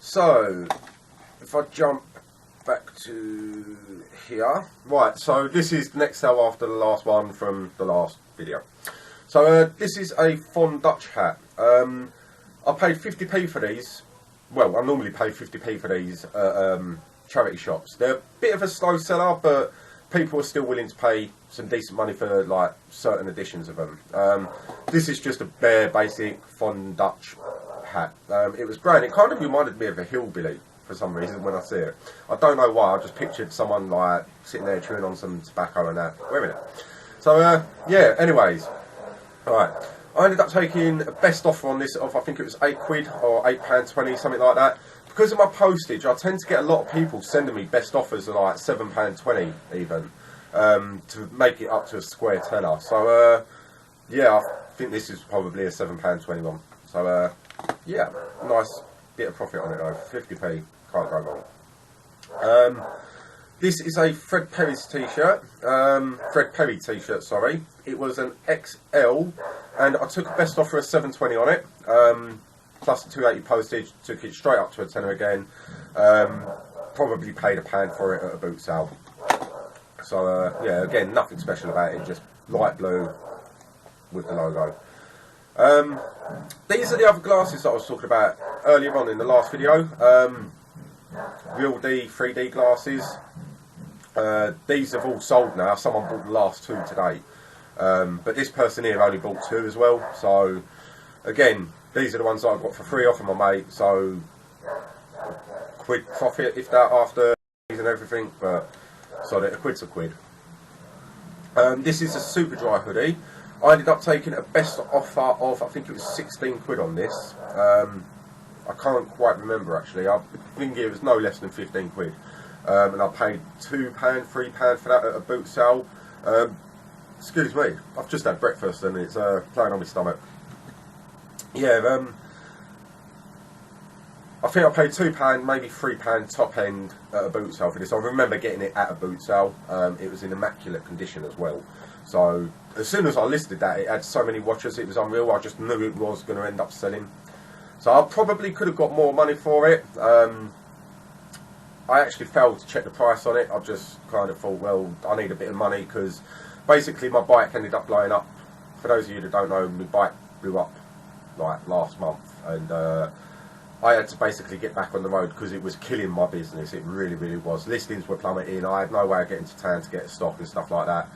So, if I jump back to here, right, so this is the next sale after the last one from the last video. So this is a Von Dutch hat. I paid 50p for these. Well, I normally pay 50p for these at charity shops. They're a bit of a slow seller, but people are still willing to pay some decent money for like certain editions of them. This is just a bare basic Von Dutch hat. It was great. It kind of reminded me of a hillbilly for some reason when I see it. I don't know why. I just pictured someone like sitting there chewing on some tobacco and that. Wait a minute. So yeah. Anyways, all right. I ended up taking a best offer on this of I think it was £8 or £8.20, something like that. Because of my postage, I tend to get a lot of people sending me best offers of like £7.20 even, to make it up to a square tenner. So yeah, I think this is probably a £7.20 one. So yeah, nice bit of profit on it though. 50p, can't go wrong. This is a Fred Perry's t-shirt. Fred Perry t-shirt, sorry. It was an XL, and I took a best offer of £7.20 on it. Plus the £2.80 postage, took it straight up to a tenner again. Probably paid £1 for it at a boot sale. So yeah, again, nothing special about it, just light blue with the logo. These are the other glasses that I was talking about earlier on in the last video. Real D 3D glasses. These have all sold now. Someone bought the last two today. But this person here only bought two as well. So again, these are the ones that I got for free off of my mate. So quid profit if that after and everything. But so a quid's a quid. This is a super dry hoodie. I ended up taking a best offer of, I think it was 16 quid on this. I can't quite remember actually. I think it was no less than 15 quid. And I paid £2, £3 for that at a boot sale. Excuse me, I've just had breakfast and it's playing on my stomach. Yeah, I think I paid £2, maybe £3 top end at a boot sale for this. I remember getting it at a boot sale. It was in immaculate condition as well. So as soon as I listed that, it had so many watchers, it was unreal. I just knew it was going to end up selling. So I probably could have got more money for it. I actually failed to check the price on it. I just kind of thought, well, I need a bit of money because basically my bike ended up blowing up. For those of you that don't know, my bike blew up like last month, and I had to basically get back on the road because it was killing my business. It really, really was. Listings were plummeting. I had no way of getting to town to get stock and stuff like that.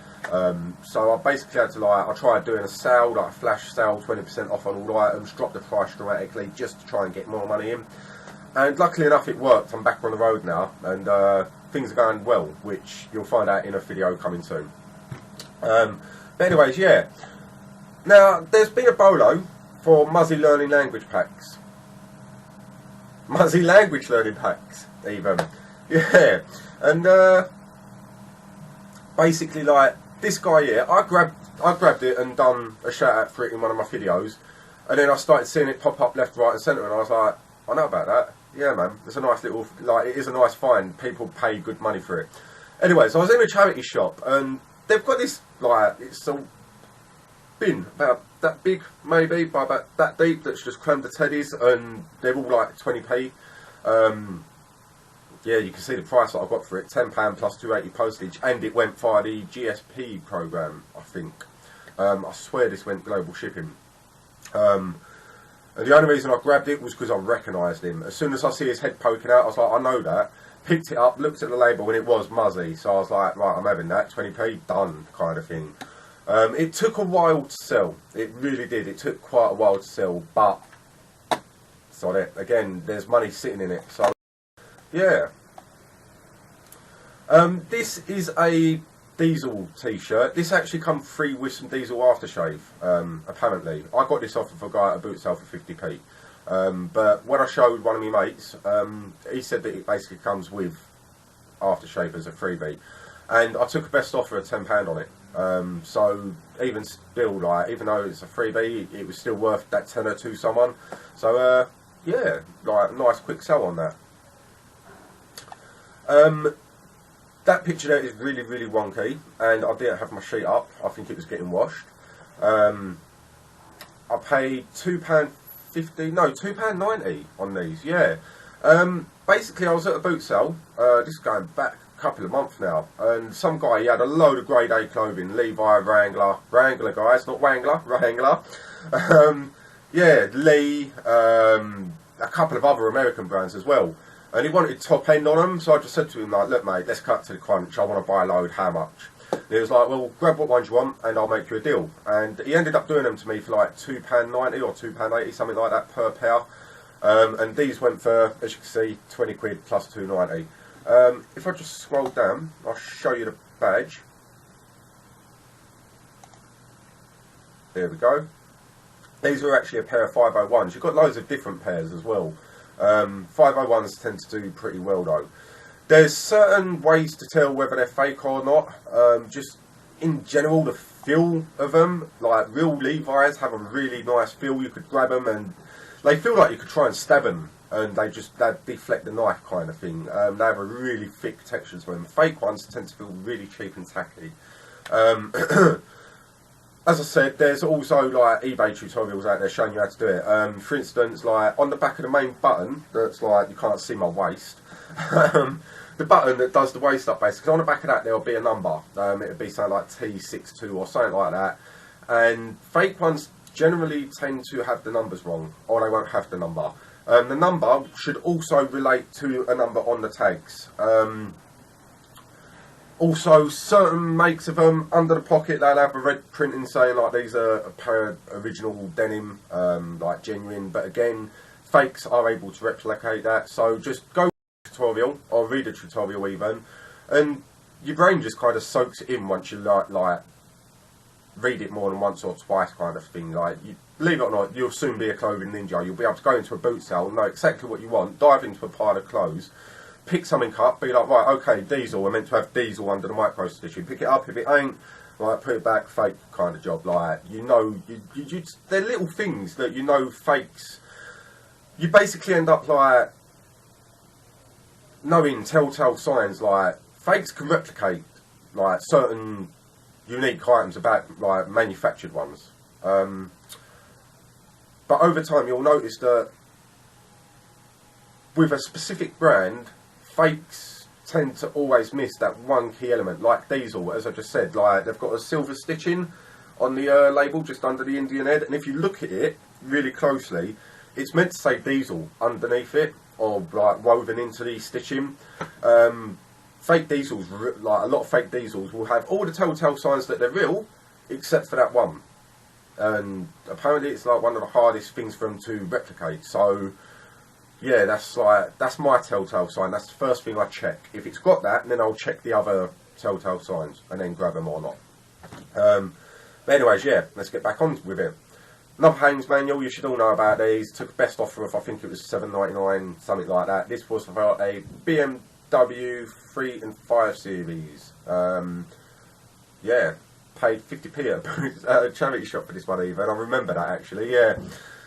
So I basically had to I tried doing a sale, like a flash sale, 20% off on all the items, drop the price dramatically just to try and get more money in. And luckily enough it worked. I'm back on the road now and things are going well, which you'll find out in a video coming soon. But anyways, yeah. Now, there's been a bolo for Muzzy Learning Language Packs. Muzzy Language Learning Packs, even. Yeah. And basically, like, this guy here, I grabbed it and done a shout out for it in one of my videos. And then I started seeing it pop up left, right and centre, and I was like, I know about that. Yeah, man, it's a nice little, like, it is a nice find. People pay good money for it. Anyway, so I was in a charity shop, and they've got this, like, it's a bin about that big, maybe, by about that deep, that's just crammed with teddies, and they're all like 20p. Yeah, you can see the price that I got for it, £10 plus £2.80 postage, and it went via the GSP program, I think. I swear this went global shipping. And the only reason I grabbed it was because I recognised him. As soon as I see his head poking out, I was like, I know that. Picked it up, looked at the label, and it was Muzzy. So I was like, right, I'm having that. 20p, done, kind of thing. It took a while to sell. It really did. It took quite a while to sell, but sod it. Again, there's money sitting in it. So, yeah. This is a Diesel t-shirt. This actually comes free with some Diesel aftershave, apparently. I got this off of a guy at a boot sale for 50p. But when I showed one of my mates, he said that it basically comes with aftershave as a freebie. And I took a best offer of £10 on it. So even still, like, even though it's a freebie, it was still worth that tenner to someone. So yeah, like, nice quick sell on that. That picture there is really, really wonky, and I didn't have my sheet up. I think it was getting washed. I paid £2.50, no, £2.90 on these, yeah. Basically, I was at a boot sale. This is going back a couple of months now, and some guy, he had a load of grade A clothing, Levi, Wrangler guys, not Wrangler, Wrangler. Yeah, Lee, a couple of other American brands as well. And he wanted top end on them, so I just said to him, like, look mate, let's cut to the crunch, I want to buy a load, how much? And he was like, well, grab what ones you want and I'll make you a deal. And he ended up doing them to me for like £2.90 or £2.80, something like that per pair. And these went for, as you can see, 20 quid plus £2.90. If I just scroll down, I'll show you the badge. There we go. These are actually a pair of 501s. You've got loads of different pairs as well. 501s tend to do pretty well though. There's certain ways to tell whether they're fake or not. Just in general, the feel of them, like real Levi's have a really nice feel. You could grab them and they feel like you could try and stab them and they deflect the knife kind of thing. They have a really thick texture to them. Fake ones tend to feel really cheap and tacky. As I said, there's also like eBay tutorials out there showing you how to do it. For instance, like on the back of the main button, that's like, you can't see my waist. The button that does the waist up basically, on the back of that there'll be a number. It would be something like T62 or something like that. And fake ones generally tend to have the numbers wrong, or they won't have the number. The number should also relate to a number on the tags. Also, certain makes of them, under the pocket, they'll have a red printing saying like these are a pair of original denim, like genuine. But again, fakes are able to replicate that. So just go tutorial or read a tutorial even, and your brain just kind of soaks it in once you like read it more than once or twice kind of thing. Like, you, believe it or not, you'll soon be a clothing ninja. You'll be able to go into a boot sale, know exactly what you want, dive into a pile of clothes, pick something up, be like, right, okay, diesel, we're meant to have diesel under the micro stitching, pick it up. If it ain't, like, put it back, fake kind of job. Like, you know, they're little things that you know fakes. You basically end up like knowing telltale signs. Like, fakes can replicate like certain unique items about like manufactured ones, but over time you'll notice that with a specific brand, fakes tend to always miss that one key element. Like Diesel, as I just said, like they've got a silver stitching on the label just under the Indian head, and if you look at it really closely, it's meant to say Diesel underneath it, or like woven into the stitching. Fake diesels, like a lot of fake diesels, will have all the telltale signs that they're real, except for that one. And apparently it's like one of the hardest things for them to replicate. So yeah, that's my telltale sign. That's the first thing I check. If it's got that, then I'll check the other telltale signs and then grab them or not. But anyways, yeah, let's get back on with it. Another Hanes manual, you should all know about these. Took best offer of, I think it was $7.99, something like that. This was for a BMW 3 and 5 series. Yeah, paid 50p at a charity shop for this one even. I remember that actually, yeah.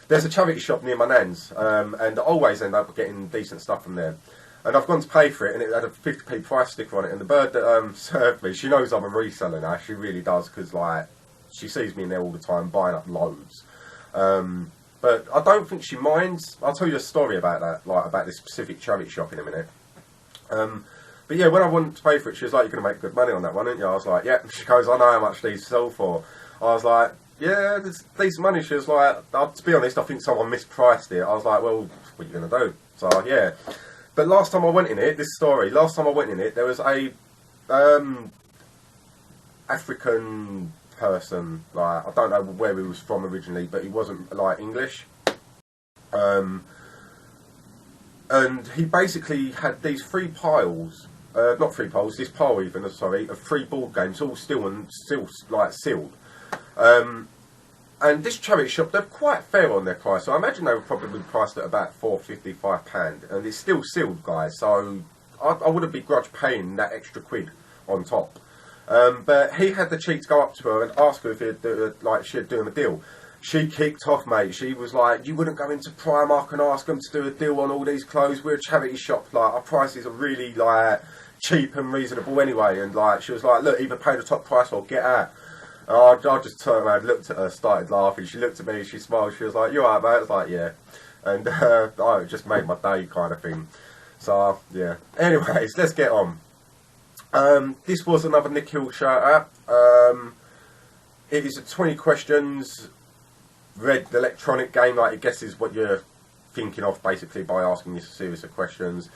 There's a charity shop near my nan's, and I always end up getting decent stuff from there. And I've gone to pay for it, and it had a 50p price sticker on it. And the bird that served me, she knows I'm a reseller now. She really does, because like she sees me in there all the time buying up loads. But I don't think she minds. I'll tell you a story about that, like about this specific charity shop in a minute. But yeah, when I wanted to pay for it, she was like, "You're going to make good money on that one, aren't you?" I was like, "Yeah." She goes, "I know how much these sell for." I was like, "Yeah, there's decent money." She was like, "To be honest, I think someone mispriced it." I was like, "Well, what are you going to do?" So yeah. But last time I went in it, last time I went in it, there was a African person, like, I don't know where he was from originally, but he wasn't like English. And he basically had these three piles, not three piles, this pile even, sorry, of three board games, all still like sealed. And this charity shop, they're quite fair on their price. So I imagine they were probably priced at about £4.50, £5, and it's still sealed, guys. So I wouldn't begrudge paying that extra quid on top. But he had the cheek to go up to her and ask her if she'd do him a deal. She kicked off, mate. She was like, "You wouldn't go into Primark and ask them to do a deal on all these clothes. We're a charity shop. Like, our prices are really like cheap and reasonable anyway." And like, she was like, "Look, either pay the top price or get out." I just turned around, looked at her, started laughing. She looked at me, she smiled. She was like, "You alright, mate?" I was like, "Yeah." and oh, it just made my day kind of thing. So yeah. Anyways, let's get on. This was another Nick Hill shout out. It is a 20 questions red electronic game, like it guesses what you're thinking of basically by asking you a series of questions.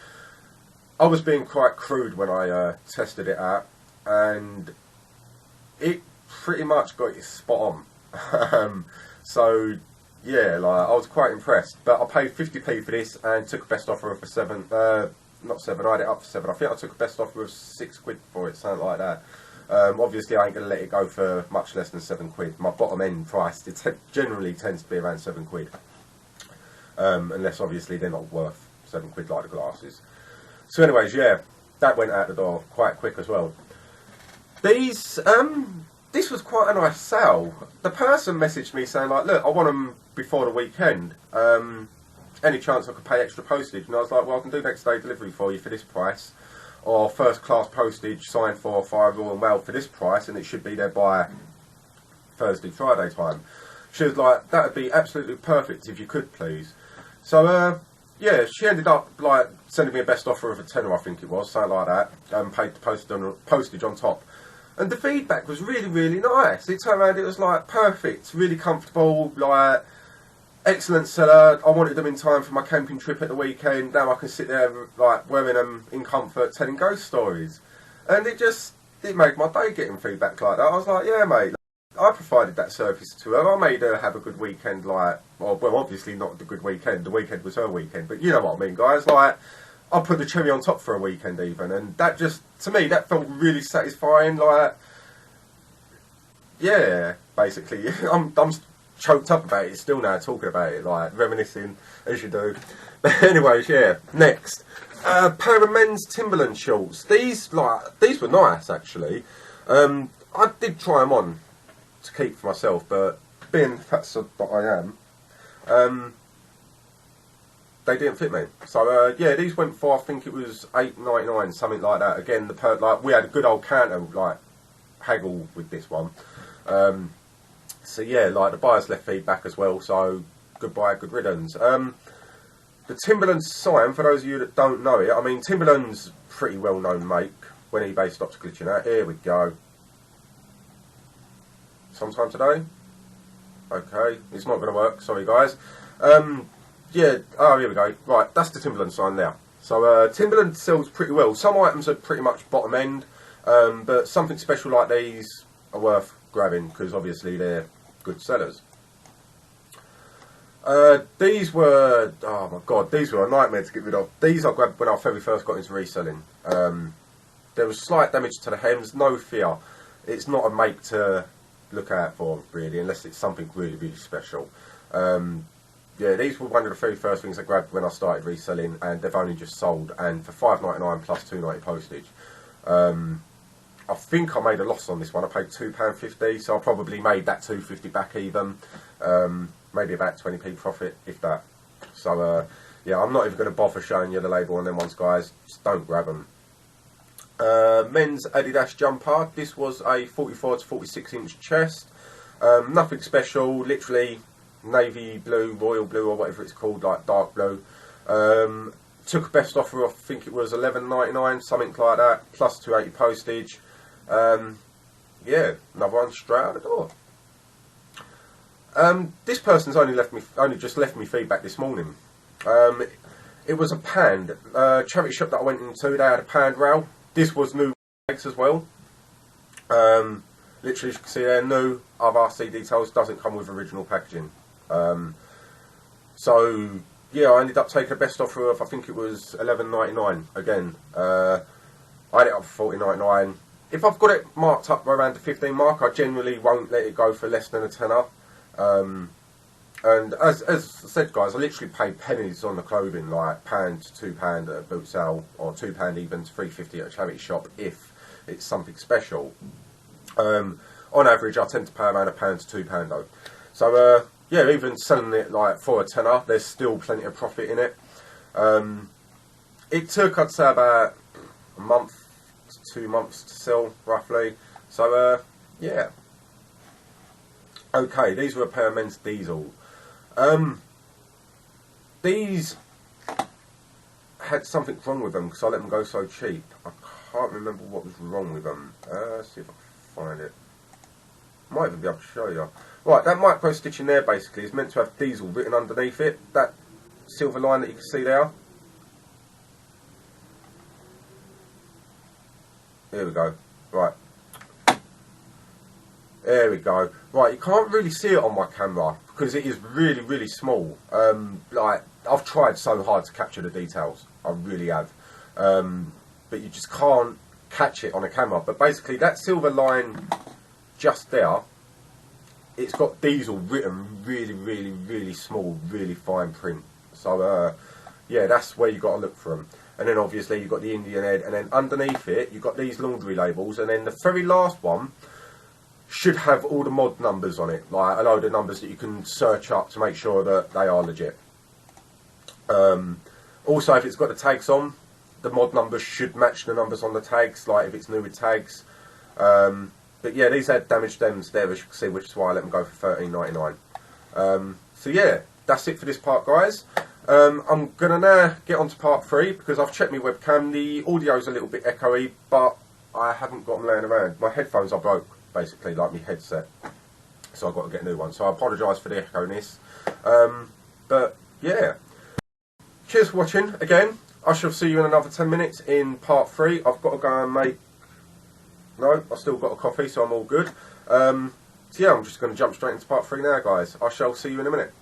I was being quite crude when I tested it out, and it pretty much got it spot on. So yeah, like I was quite impressed. But I paid 50p for this and took a best offer for not 7, I had it up for 7. I think I took a best offer of 6 quid for it, something like that. Obviously I ain't going to let it go for much less than 7 quid. My bottom end price generally tends to be around 7 quid. Unless obviously they're not worth 7 quid like the glasses. So anyways, yeah, that went out the door quite quick as well. These, this was quite a nice sale. The person messaged me saying like, look, I want them before the weekend. Any chance I could pay extra postage? And I was like, well, I can do next day delivery for you for this price. Or first class postage signed for Royal and Well for this price, and it should be there by Thursday, Friday time. She was like, that would be absolutely perfect if you could, please. So, yeah, she ended up like sending me a best offer of a tenner, I think it was, something like that, and paid the postage on top. And the feedback was really, really nice. It turned around, it was like perfect, really comfortable, like excellent seller. I wanted them in time for my camping trip at the weekend. Now I can sit there like wearing them in comfort, telling ghost stories, and it made my day getting feedback like that. I was like, yeah, mate. I provided that service to her. I made her have a good weekend. Like, well, obviously not the good weekend. The weekend was her weekend, but you know what I mean, guys. Like, I put the cherry on top for a weekend even, and that just, to me, that felt really satisfying. Like, yeah, basically, I'm choked up about it still now, talking about it, like reminiscing as you do. But anyways, yeah. Next, pair of men's Timberland shorts. These were nice actually. I did try them on to keep for myself, but being the fat sod that I am, they didn't fit me. So yeah, these went for, I think it was £8.99, something like that. Again, like we had a good old counter like haggle with this one. So yeah, like the buyers left feedback as well, so goodbye, good riddance. The Timberland sign, for those of you that don't know it, I mean, Timberland's pretty well known make when eBay stops glitching out. Here we go. Sometime today? Okay, it's not going to work, sorry guys. Yeah, oh here we go. Right, that's the Timberland sign there. So Timberland sells pretty well. Some items are pretty much bottom end, but something special like these are worth grabbing because obviously they're good sellers. These were, oh my god, these were a nightmare to get rid of. These I grabbed when I very first got into reselling. There was slight damage to the hems, no fear. It's not a make to look out for really, unless it's something really, really special. Yeah, these were one of the very first things I grabbed when I started reselling, and they've only just sold, and for £5.99 plus £2.90 postage. I think I made a loss on this one. I paid £2.50, so I probably made that £2.50 back even. Maybe about 20p profit, if that. So, yeah, I'm not even going to bother showing you the label on them ones, guys. Just don't grab them. Men's Adidas jumper. This was a 44 to 46 inch chest. Nothing special, literally navy blue, royal blue, or whatever it's called, like dark blue. Took a best offer, I think it was £11.99, something like that, plus £2.80 postage. Yeah, another one straight out the door. This person's only just left me feedback this morning. It was a Pand charity shop that I went into. They had a Pand rail. This was new bags as well. Literally, as you can see there, new. Other RC details, doesn't come with original packaging. So yeah, I ended up taking a best offer of, I think it was £11.99 again. I had it up for £14.99. If I've got it marked up around the 15 mark, I generally won't let it go for less than a tenner. And as I said, guys, I literally paid pennies on the clothing, like £1 to £2 at a boot sale, or £2 even to £3.50 at a charity shop if it's something special. On average, I tend to pay around £1 to £2 though. So yeah, even selling it like for a tenner, there's still plenty of profit in it. It took, I'd say, about a month to 2 months to sell, roughly. So yeah. Okay, these were a pair of men's diesel. these had something wrong with them because I let them go so cheap. I can't remember what was wrong with them. Let's see if I can find it. Might even be able to show you. Right, that micro stitching there basically is meant to have diesel written underneath it. That silver line that you can see there. Here we go. Right. There we go. Right, you can't really see it on my camera because it is really, really small. Like, I've tried so hard to capture the details. I really have. But you just can't catch it on a camera. But basically, that silver line just there, it's got diesel written really, really, really small, really fine print. So, yeah, that's where you got to look for them. And then obviously you've got the Indian head, and then underneath it you've got these laundry labels, and then the very last one should have all the mod numbers on it, like a load of numbers that you can search up to make sure that they are legit. Also, if it's got the tags on, the mod numbers should match the numbers on the tags, like if it's new with tags. But yeah, these had damaged ends there, as you can see, which is why I let them go for $13.99. So yeah, that's it for this part, guys. I'm going to now get on to part 3 because I've checked my webcam. The audio's a little bit echoey, but I haven't got them laying around. My headphones are broke, basically, like my headset. So I've got to get a new one. So I apologise for the echoiness. But yeah. Cheers for watching again. I shall see you in another 10 minutes in part 3. I've got to go and make... No, I've still got a coffee, so I'm all good. So yeah, I'm just going to jump straight into part 3 now, guys. I shall see you in a minute.